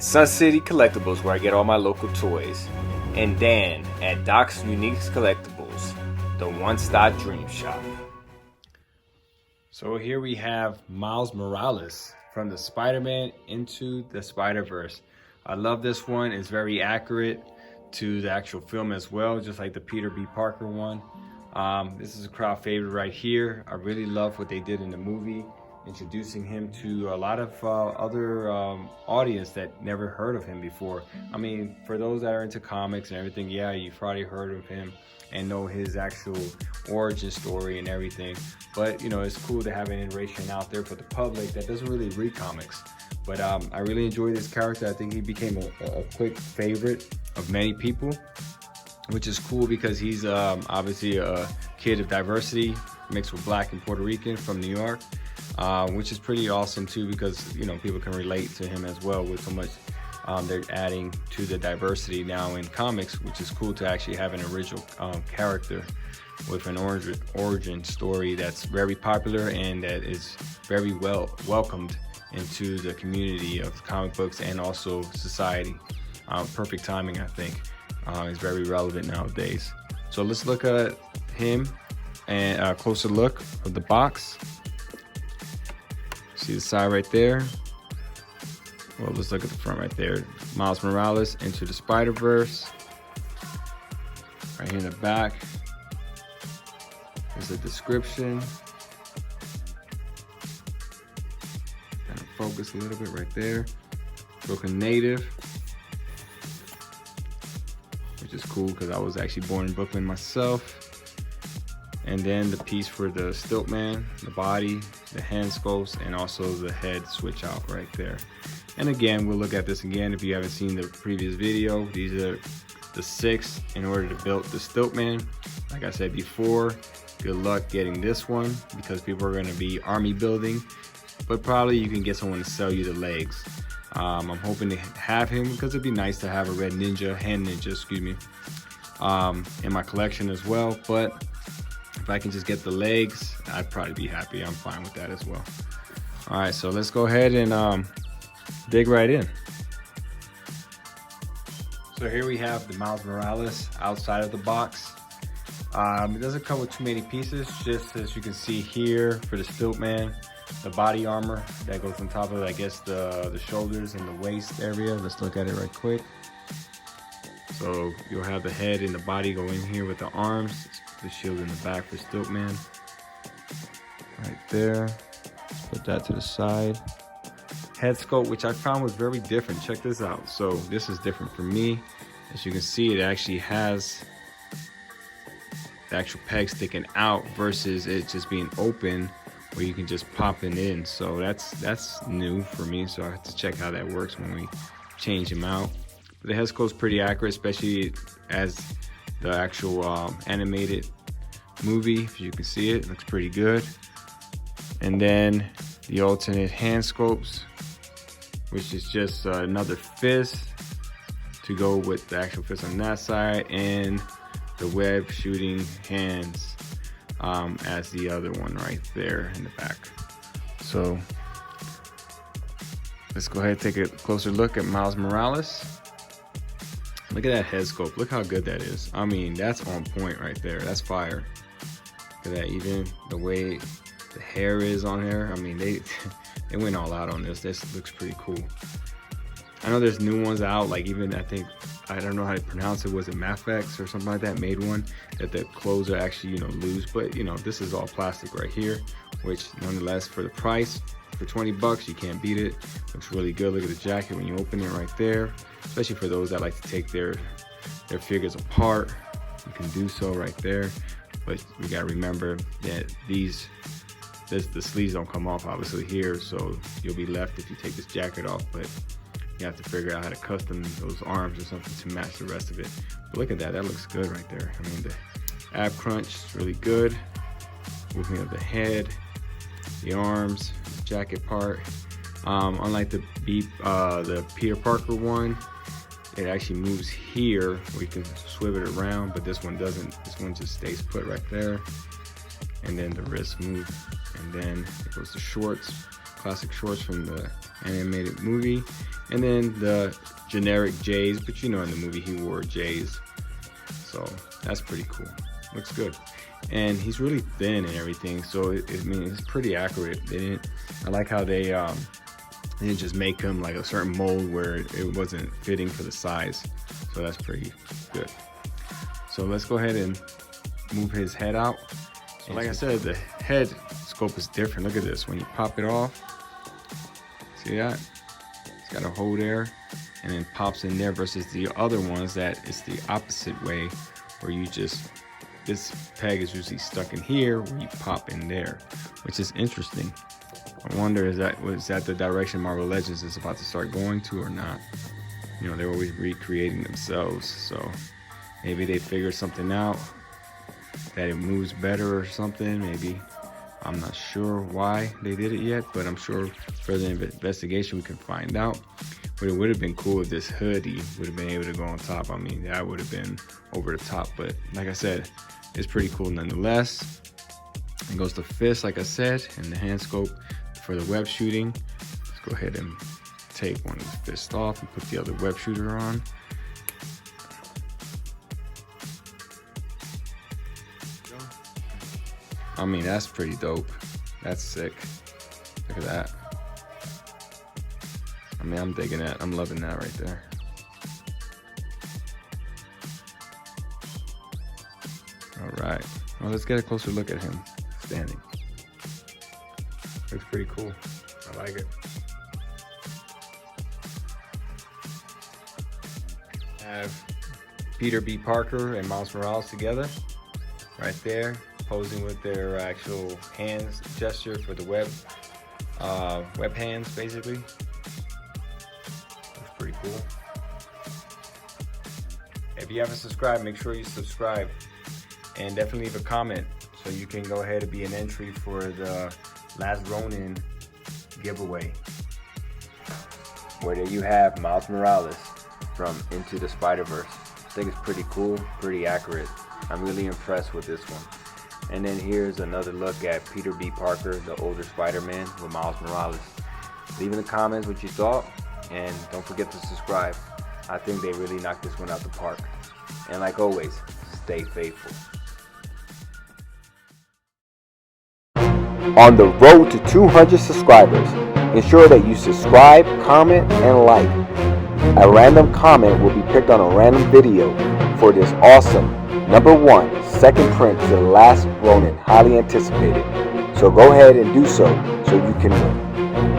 Sun City Collectibles, where I get all my local toys, and Dan at Doc's Unique Collectibles, the one-stop dream shop. So here we have Miles Morales from the Spider-Man Into the Spider-Verse. I love this one. It's very accurate to the actual film as well, just like the Peter B. Parker one. This is a crowd favorite right here. I really love what they did in the movie, introducing him to a lot of other audience that never heard of him before. I mean, for those that are into comics and everything, yeah, you've probably heard of him and know his actual origin story and everything. But you know, it's cool to have an iteration out there for the public that doesn't really read comics. But I really enjoy this character. I think he became a quick favorite of many people, which is cool because he's obviously a kid of diversity, mixed with Black and Puerto Rican from New York, which is pretty awesome too, because you know, people can relate to him as well with so much they're adding to the diversity now in comics, which is cool to actually have an original character with an origin story that's very popular and that is very well welcomed into the community of comic books and also society. Perfect timing, I think. Is very relevant nowadays. So let's look at him and a closer look of the box. See the side right there? Well, let's look at the front right there. Miles Morales Into the Spider-Verse. Right here in the back is the description. Kind of focus a little bit right there. Brooklyn native, which is cool because I was actually born in Brooklyn myself. And then the piece for the Stilt Man, the body, the hand sculpts, and also the head switch out right there. And again, we'll look at this again if you haven't seen the previous video. These are the 6 in order to build the Stilt Man. Like I said before, good luck getting this one because people are gonna be army building, but probably you can get someone to sell you the legs. I'm hoping to have him because it'd be nice to have a red ninja, hand ninja, excuse me, in my collection as well. But if I can just get the legs, I'd probably be happy. I'm fine with that as well. All right, so let's go ahead and dig right in. So here we have the Miles Morales outside of the box. It doesn't come with too many pieces, just as you can see here for the Stilt Man, the body armor that goes on top of, I guess, the shoulders and the waist area. Let's look at it right quick. So you'll have the head and the body go in here with the arms, the shield in the back for Stilt Man. Right there. Let's put that to the side. Head sculpt, which I found was very different. Check this out. So this is different for me. As you can see, it actually has the actual peg sticking out versus it just being open where you can just pop it in. So that's new for me. So I have to check how that works when we change them out. But the head sculpt is pretty accurate, especially as the actual animated movie. If you can see it, looks pretty good. And then the alternate hand sculpts, which is just another fist to go with the actual fist on that side, and the web shooting hands as the other one right there in the back. So let's go ahead and take a closer look at Miles Morales. Look at that head sculpt. Look how good that is. I mean, that's on point right there. That's fire. Look at that, even the way the hair is on here. I mean, they went all out on this. This looks pretty cool. I know there's new ones out, like even I don't know how to pronounce it. Was it Mafex or something like that? Made one that the clothes are actually, you know, loose. But you know, this is all plastic right here, which nonetheless for the price, for 20 bucks, you can't beat it. Looks really good. Look at the jacket when you open it right there. Especially for those that like to take their figures apart, you can do so right there. But we gotta remember that the sleeves don't come off obviously here, so you'll be left if you take this jacket off. But you have to figure out how to custom those arms or something to match the rest of it. But look at that, that looks good right there. I mean, the ab crunch is really good. Moving of the head, the arms, the jacket part. Unlike the Peter Parker one, it actually moves here where you can swivel it around, but this one doesn't. This one just stays put right there. And then the wrists move, and then it goes to shorts, classic shorts from the animated movie, and then the generic J's, but you know in the movie he wore J's, so that's pretty cool. Looks good, and he's really thin and everything, so I mean it's pretty accurate. I like how they didn't just make him like a certain mold where it wasn't fitting for the size, so that's pretty good. So let's go ahead and move his head out. So like I said, the head scope is different. Look at this. When you pop it off, see that? It's got a hole there and then pops in there, versus the other ones that it's the opposite way, where you just, this peg is usually stuck in here where you pop in there, which is interesting. I wonder, was that the direction Marvel Legends is about to start going to or not? You know, they're always recreating themselves, so maybe they figured something out, that it moves better or something. Maybe, I'm not sure why they did it yet, but I'm sure further investigation we can find out. But it would have been cool if this hoodie would have been able to go on top. I mean, that would have been over the top, but like I said, it's pretty cool nonetheless. It goes to fist, like I said, and the hand scope for the web shooting. Let's go ahead and take one of the fists off and put the other web shooter on. I mean, that's pretty dope. That's sick. Look at that. I mean, I'm digging that. I'm loving that right there. All right. Well, let's get a closer look at him standing. Looks pretty cool. I like it. I have Peter B. Parker and Miles Morales together, right there, posing with their actual hands gesture for the web hands, basically. Looks pretty cool. If you haven't subscribed, make sure you subscribe, and definitely leave a comment so you can go ahead and be an entry for the Last Ronin giveaway, where there you have Miles Morales from Into the Spider-Verse. I think it's pretty cool, pretty accurate. I'm really impressed with this one. And then here's another look at Peter B. Parker, the older Spider-Man, with Miles Morales. Leave in the comments what you thought, and don't forget to subscribe. I think they really knocked this one out the park. And like always, stay faithful. On the road to 200 subscribers, ensure that you subscribe, comment, and like. A random comment will be picked on a random video for this awesome #1 second print to The Last Ronin, highly anticipated. So go ahead and do so you can win.